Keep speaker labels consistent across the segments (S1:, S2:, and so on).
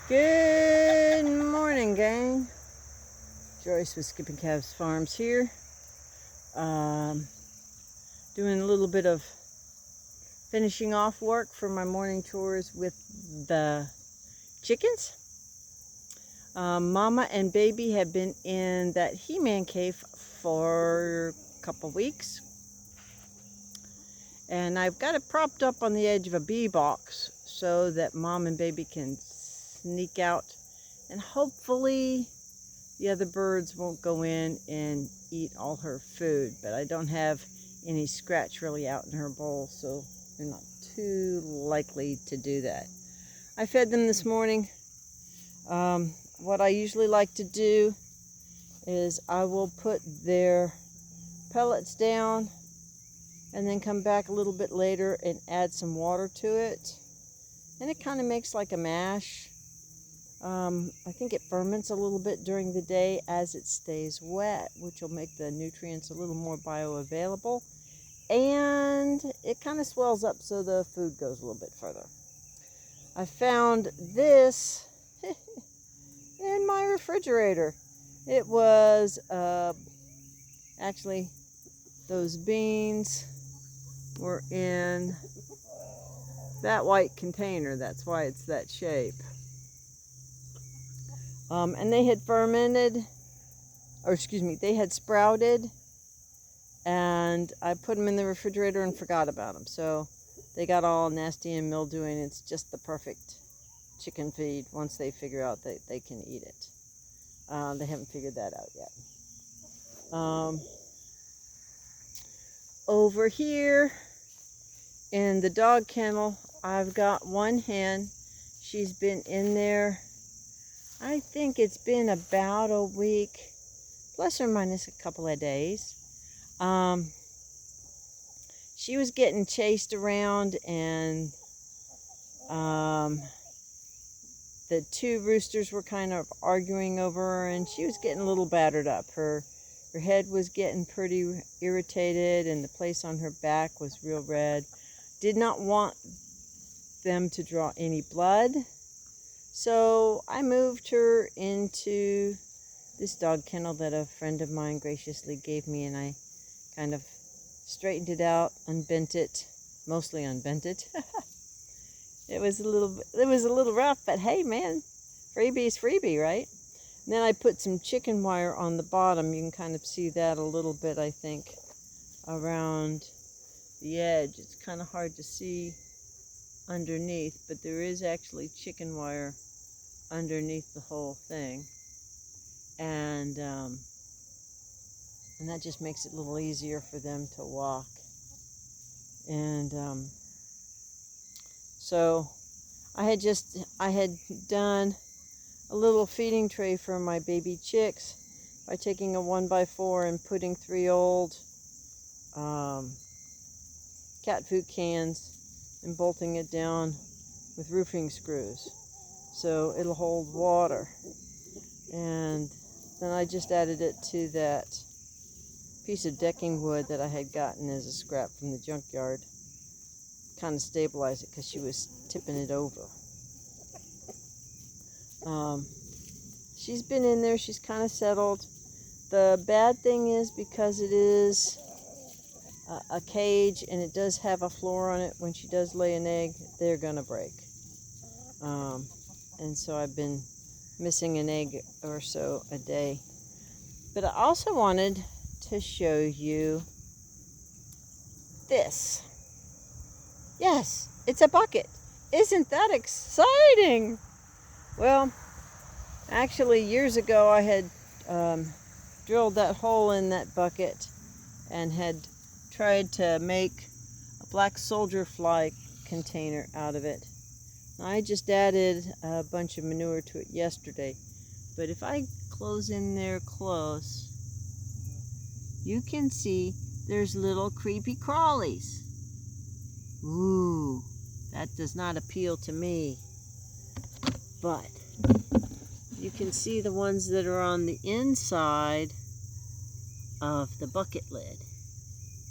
S1: Good morning, gang. Joyce with Skipping Calves Farms here. Doing a little bit of finishing off work for my morning chores with the chickens. Mama and baby have been in that He-Man cave for a couple weeks. And I've got it propped up on the edge of a bee box so that mom and baby can sneak out, and hopefully the other birds won't go in and eat all her food. But I don't have any scratch really out in her bowl, so they're not too likely to do that. I fed them this morning. What I usually like to do is I will put their pellets down and then come back a little bit later and add some water to it. And it kind of makes like a mash. I think it ferments a little bit during the day as it stays wet, which will make the nutrients a little more bioavailable. And it kind of swells up so the food goes a little bit further. I found this in my refrigerator. It was actually those beans were in that white container. That's why it's that shape. And they had fermented, or excuse me, they had sprouted, and I put them in the refrigerator and forgot about them. So they got all nasty and mildewy, and it's just the perfect chicken feed once they figure out that they can eat it. They haven't figured that out yet. Over here in the dog kennel, I've got one hen. She's been in there, I think it's been about a week, plus or minus a couple of days. She was getting chased around, and the two roosters were kind of arguing over her, and she was getting a little battered up. Her head was getting pretty irritated, and the place on her back was real red. Did not want them to draw any blood, so I moved her into this dog kennel that a friend of mine graciously gave me, and I kind of straightened it out, unbent it, mostly unbent it. It was a little rough, but hey man, freebie is freebie, right? And then I put some chicken wire on the bottom. You can kind of see that a little bit, I think, around the edge. It's kind of hard to see underneath, but there is actually chicken wire underneath the whole thing. And that just makes it a little easier for them to walk. And so I had done a little feeding tray for my baby chicks by taking a 1x4 and putting 3 old cat food cans and bolting it down with roofing screws so it'll hold water. And then I just added it to that piece of decking wood that I had gotten as a scrap from the junkyard. Kind of stabilize it because she was tipping it over. She's been in there. She's kind of settled. The bad thing is, because it is a cage and it does have a floor on it, when she does lay an egg, they're gonna break. And so I've been missing an egg or so a day. But I also wanted to show you this. Yes, it's a bucket. Isn't that exciting? Well, actually years ago I had drilled that hole in that bucket and had tried to make a black soldier fly container out of it. I just added a bunch of manure to it yesterday, but if I close in there close, you can see there's little creepy crawlies. Ooh, that does not appeal to me. But you can see the ones that are on the inside of the bucket lid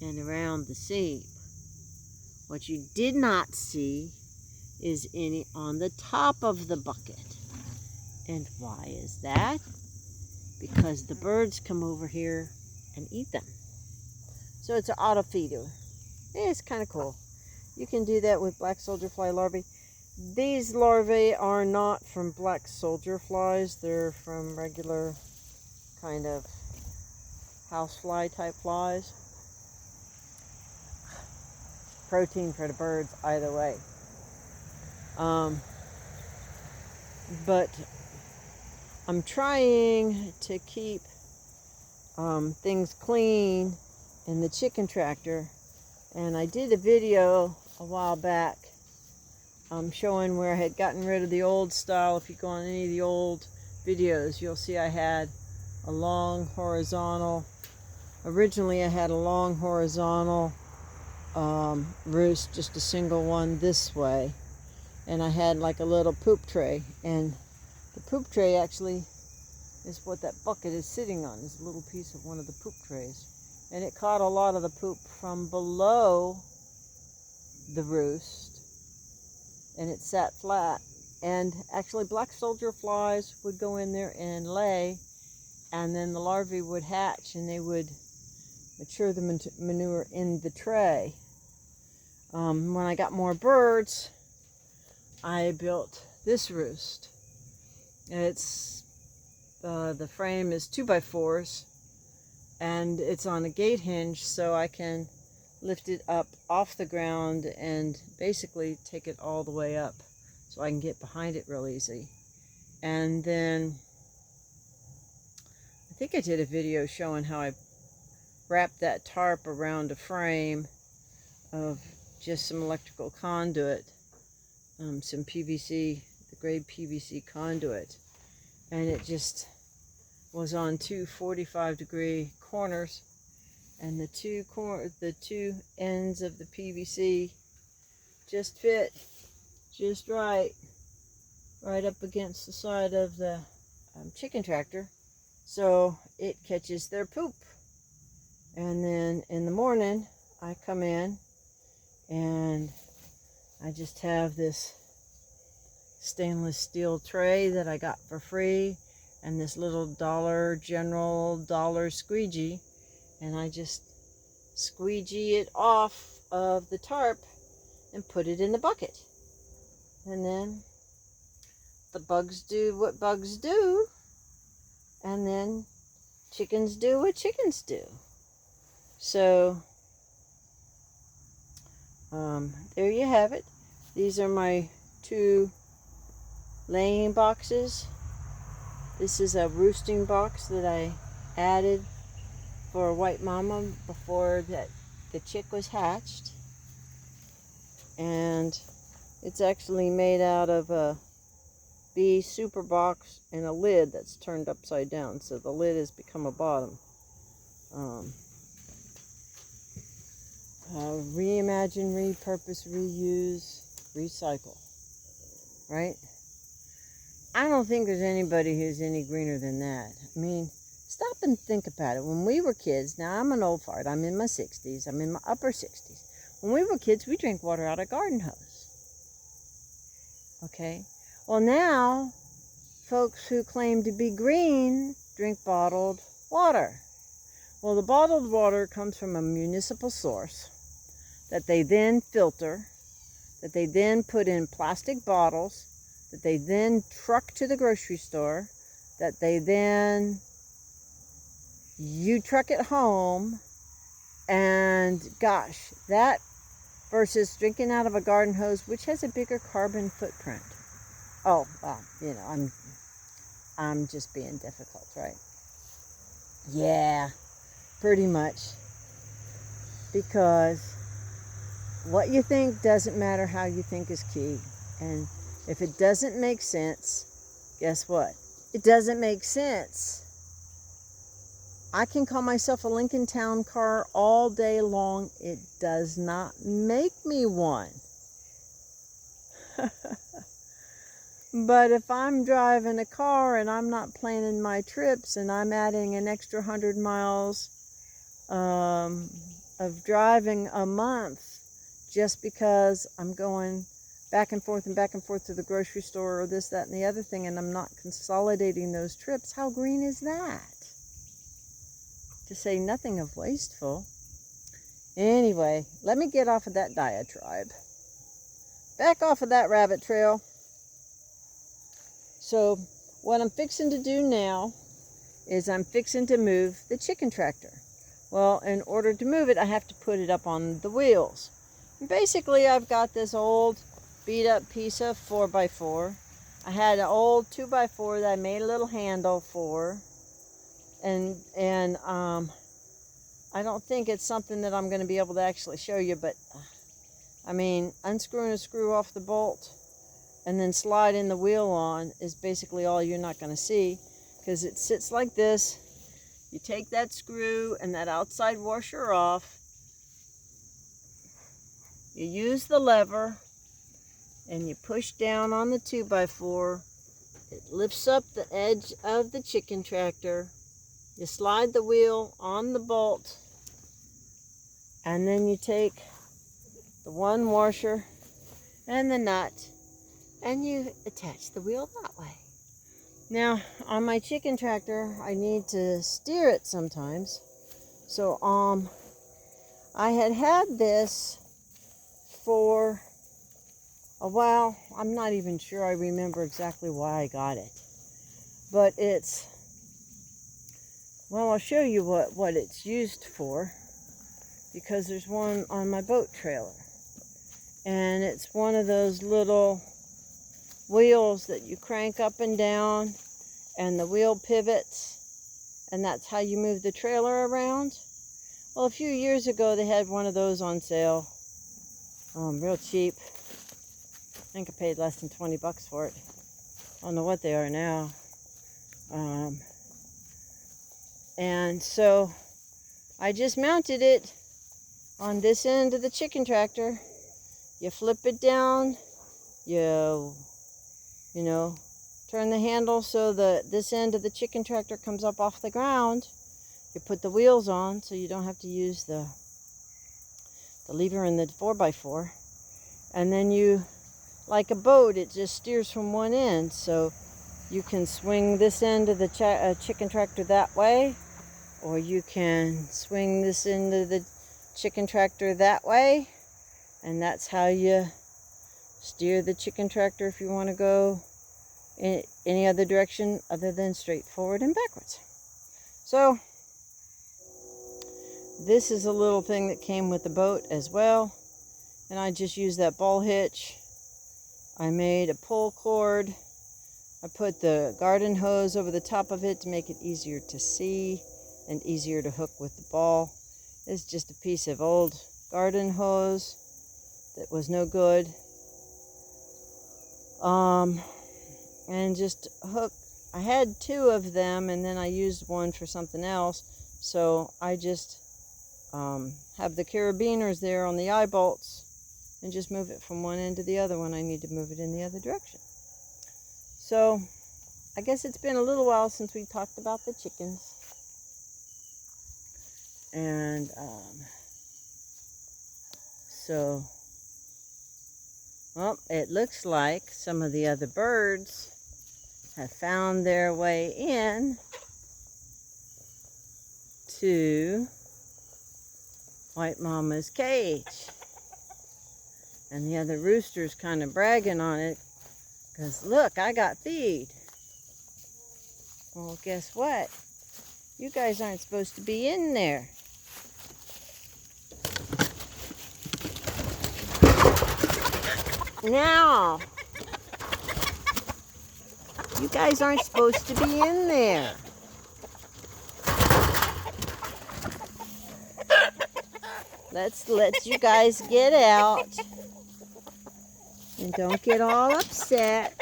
S1: and around the seam. What you did not see is any on the top of the bucket. And why is that? Because the birds come over here and eat them. So it's an auto feeder. It's kind of cool. You can do that with black soldier fly larvae. These larvae are not from black soldier flies. They're from regular kind of housefly type flies. Protein for the birds either way. But I'm trying to keep things clean in the chicken tractor, and I did a video a while back showing where I had gotten rid of the old style. If you go on any of the old videos, you'll see I had a long horizontal. Originally I had a long horizontal roost, just a single one this way, and I had like a little poop tray, and the poop tray actually is what that bucket is sitting on, is a little piece of one of the poop trays, and it caught a lot of the poop from below the roost, and it sat flat, and actually black soldier flies would go in there and lay, and then the larvae would hatch and they would mature the manure in the tray. When I got more birds, I built this roost. It's the frame is 2x4s, and it's on a gate hinge, so I can lift it up off the ground and basically take it all the way up so I can get behind it real easy. And then I think I did a video showing how I wrapped that tarp around a frame of just some electrical conduit, some PVC, the grade PVC conduit, and it just was on two 45-degree corners, and the two ends of the PVC just fit just right up against the side of the chicken tractor, so it catches their poop. And then in the morning I come in and I just have this stainless steel tray that I got for free, and this little General Dollar squeegee, and I just squeegee it off of the tarp and put it in the bucket. And then the bugs do what bugs do, and then chickens do what chickens do. So there you have it. These are my two laying boxes. This is a roosting box that I added for a white mama before the chick was hatched, and it's actually made out of a bee super box and a lid that's turned upside down, so the lid has become a bottom. Reimagine, repurpose, reuse, recycle, right? I don't think there's anybody who's any greener than that. I mean, stop and think about it. When we were kids, now I'm an old fart, I'm in my 60s, I'm in my upper 60s. When we were kids, we drank water out of garden hose. Okay? Well, now, folks who claim to be green drink bottled water. Well, the bottled water comes from a municipal source that they then filter, that they then put in plastic bottles, that they then truck to the grocery store, that they then, you truck it home, and gosh, that versus drinking out of a garden hose, which has a bigger carbon footprint. Oh, you know, I'm just being difficult, right? Yeah, pretty much. Because what you think doesn't matter, how you think is key. And if it doesn't make sense, guess what? It doesn't make sense. I can call myself a Lincoln Town Car all day long. It does not make me one. But if I'm driving a car and I'm not planning my trips and I'm adding an extra 100 miles of driving a month just because I'm going back and forth to the grocery store or this, that, and the other thing, and I'm not consolidating those trips. How green is that? To say nothing of wasteful. Anyway, let me get off of that diatribe. Back off of that rabbit trail. So what I'm fixing to do now is I'm fixing to move the chicken tractor. Well, in order to move it, I have to put it up on the wheels. And basically, I've got this old beat up piece of 4x4. I had an old 2x4 that I made a little handle for. And I don't think it's something that I'm going to be able to actually show you, but I mean, unscrewing a screw off the bolt and then sliding the wheel on is basically all you're not going to see, because it sits like this. You take that screw and that outside washer off. You use the lever and you push down on the 2x4. It lifts up the edge of the chicken tractor. You slide the wheel on the bolt, and then you take the one washer and the nut and you attach the wheel that way. Now, on my chicken tractor, I need to steer it sometimes. So, I had this for a while. I'm not even sure I remember exactly why I got it. But it's, well, I'll show you what it's used for, because there's one on my boat trailer. And it's one of those little wheels that you crank up and down, and the wheel pivots, and that's how you move the trailer around. Well, a few years ago they had one of those on sale, real cheap. I think I paid less than 20 bucks for it. I don't know what they are now. And so I just mounted it on this end of the chicken tractor. You flip it down, you know, turn the handle so that this end of the chicken tractor comes up off the ground. You put the wheels on so you don't have to use the lever in the 4x4. And then you, like a boat, it just steers from one end. So you can swing this end of the chicken tractor that way, or you can swing this end of the chicken tractor that way. And that's how you steer the chicken tractor if you want to go in any other direction other than straight forward and backwards. So this is a little thing that came with the boat as well, and I just used that ball hitch. I made a pull cord. I put the garden hose over the top of it to make it easier to see and easier to hook with the ball. It's just a piece of old garden hose that was no good. And just hook. I had two of them, and then I used one for something else. So I just have the carabiners there on the eye bolts and just move it from one end to the other when I need to move it in the other direction. So I guess it's been a little while since we talked about the chickens. And so, well, it looks like some of the other birds have found their way in to White Mama's cage. And the other rooster's kind of bragging on it, because look, I got feed. Well, guess what? You guys aren't supposed to be in there. Now, you guys aren't supposed to be in there. Let's let you guys get out. And don't get all upset.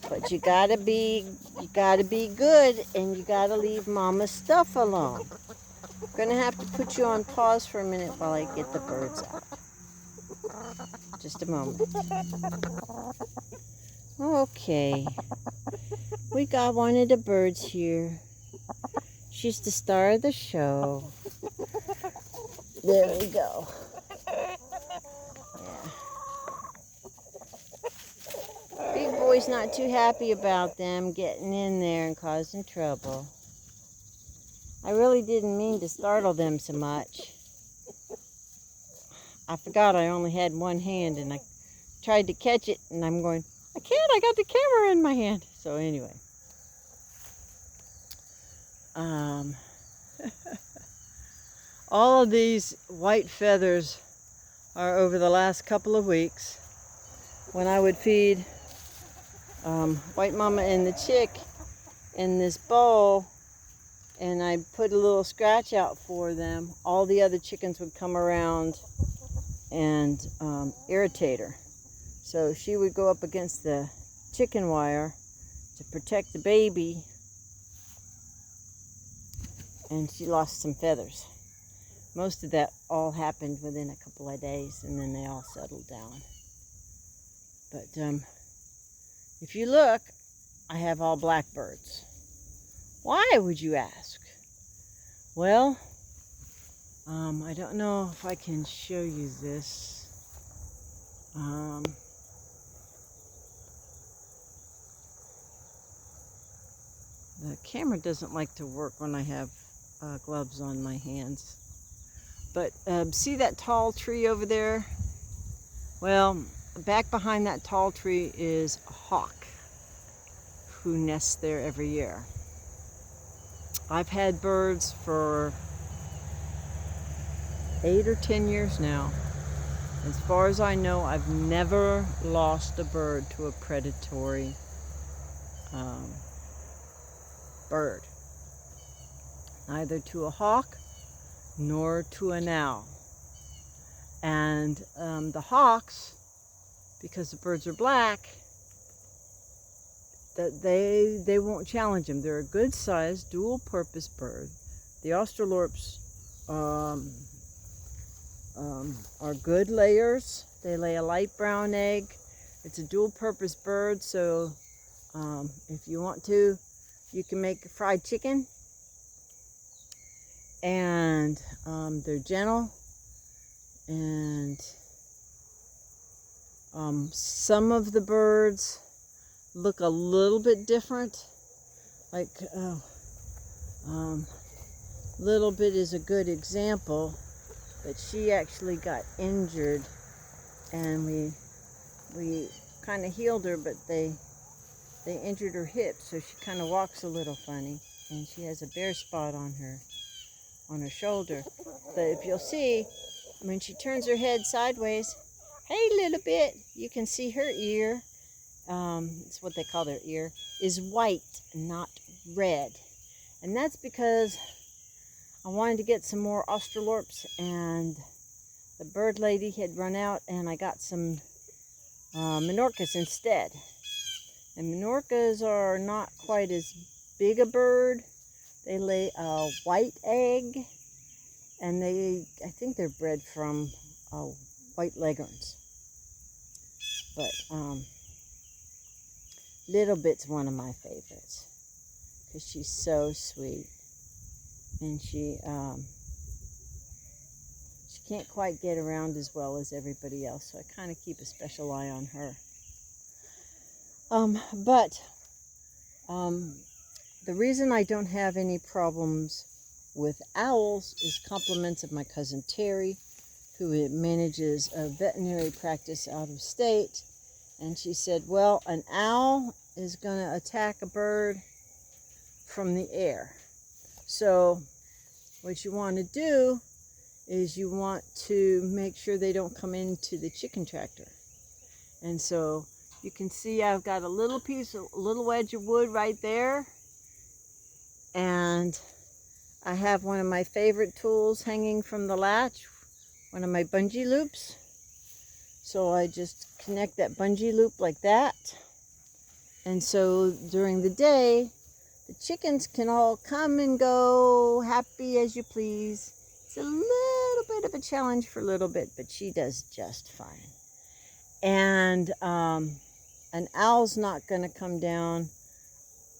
S1: But you gotta be good, and you gotta leave Mama's stuff alone. I'm gonna have to put you on pause for a minute while I get the birds out. Just a moment. Okay. We got one of the birds here. She's the star of the show. There we go. Yeah. She's not too happy about them getting in there and causing trouble. I really didn't mean to startle them so much. I forgot I only had one hand and I tried to catch it and I'm going, I can't, I got the camera in my hand. So anyway. All of these white feathers are over the last couple of weeks when I would feed White Mama and the chick in this bowl and I put a little scratch out for them. All the other chickens would come around and irritate her. So she would go up against the chicken wire to protect the baby, and she lost some feathers. Most of that all happened within a couple of days, and then they all settled down. But if you look, I have all blackbirds. Why, would you ask? Well, I don't know if I can show you this. The camera doesn't like to work when I have gloves on my hands. But see that tall tree over there? Well, back behind that tall tree is a hawk who nests there every year. I've had birds for 8 or 10 years now. As far as I know, I've never lost a bird to a predatory bird. Neither to a hawk nor to an owl. And the hawks, because the birds are black, that they won't challenge them. They're a good-sized, dual-purpose bird. The Australorps are good layers. They lay a light brown egg. It's a dual-purpose bird, so if you want to, you can make fried chicken. And they're gentle. And some of the birds look a little bit different. Like, Little Bit is a good example. But she actually got injured, and we kind of healed her, but they injured her hip, so she kind of walks a little funny, and she has a bare spot on her shoulder. But if you'll see, when she turns her head sideways, hey, Little Bit, you can see her ear. It's what they call their ear, is white, not red, and that's because I wanted to get some more Australorps, and the bird lady had run out, and I got some Minorcas instead. And Minorcas are not quite as big a bird. They lay a white egg, and I think they're bred from white leghorns. But Little Bit's one of my favorites because she's so sweet. And she can't quite get around as well as everybody else, so I kind of keep a special eye on her. The reason I don't have any problems with owls is compliments of my cousin Terry, who manages a veterinary practice out of state. And she said, well, an owl is going to attack a bird from the air. So what you want to do is you want to make sure they don't come into the chicken tractor. And so you can see I've got a little wedge of wood right there. And I have one of my favorite tools hanging from the latch, one of my bungee loops. So I just connect that bungee loop like that. And so during the day, the chickens can all come and go happy as you please. It's a little bit of a challenge for Little Bit, but she does just fine. And an owl's not going to come down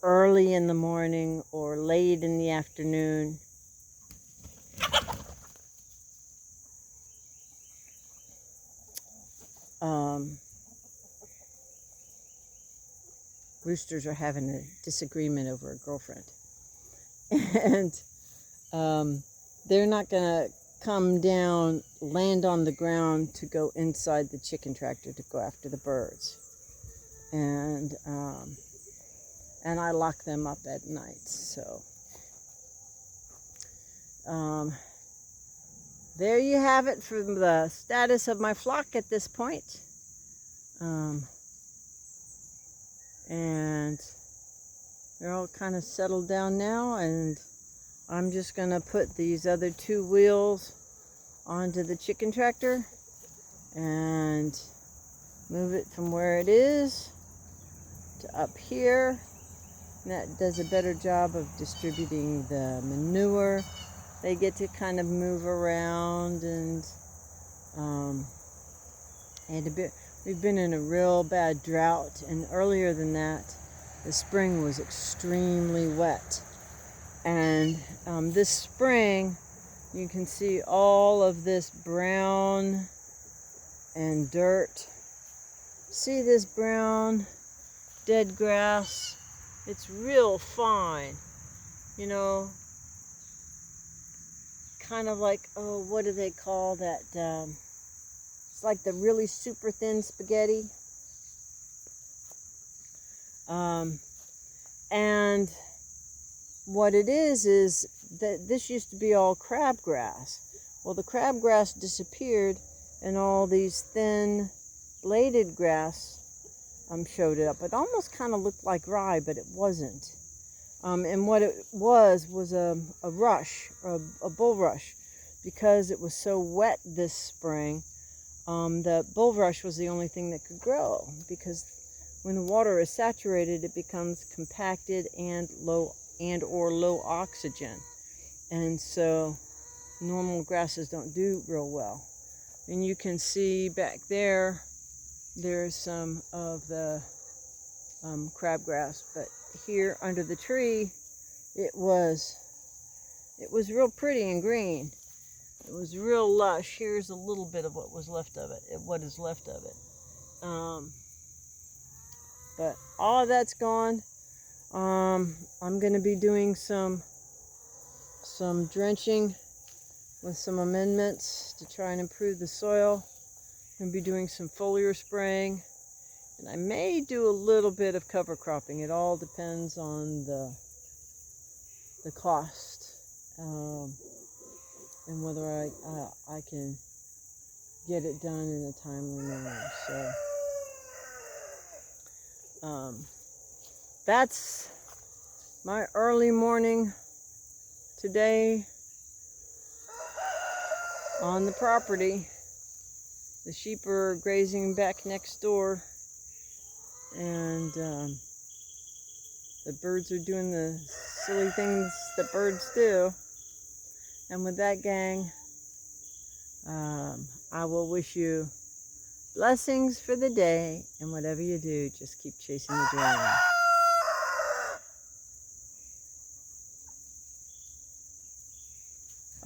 S1: early in the morning or late in the afternoon. roosters are having a disagreement over a girlfriend. And they're not going to come down, land on the ground to go inside the chicken tractor to go after the birds. And I lock them up at night. So there you have it for the status of my flock at this point. And they're all kind of settled down now, and I'm just going to put these other 2 wheels onto the chicken tractor and move it from where it is to up here. And that does a better job of distributing the manure. They get to kind of move around, and we've been in a real bad drought, and earlier than that, the spring was extremely wet. And this spring, you can see all of this brown and dirt. See this brown dead grass? It's real fine, you know, kind of like, oh, what do they call that? It's like the really super thin spaghetti. And what it is that this used to be all crabgrass. Well, the crabgrass disappeared, and all these thin bladed grass showed up. It almost kind of looked like rye, but it wasn't. And what it was a rush, a bulrush, because it was so wet this spring. The bulrush was the only thing that could grow, because when the water is saturated, it becomes compacted and low oxygen. And so normal grasses don't do real well. And you can see back there, there's some of the crabgrass, but here under the tree, it was real pretty and green. It was real lush. Here's a little bit of what was left of it, what is left of it. But all of that's gone. I'm going to be doing some drenching with some amendments to try and improve the soil. I'm going to be doing some foliar spraying, and I may do a little bit of cover cropping. It all depends on the cost, and whether I can get it done in a timely manner. So that's my early morning today on the property. The sheep are grazing back next door, and the birds are doing the silly things that birds do. And with that, gang, I will wish you blessings for the day, and whatever you do, just keep chasing the dream.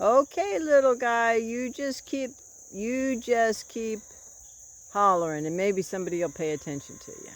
S1: Okay, little guy, you just keep hollering, and maybe somebody will pay attention to you.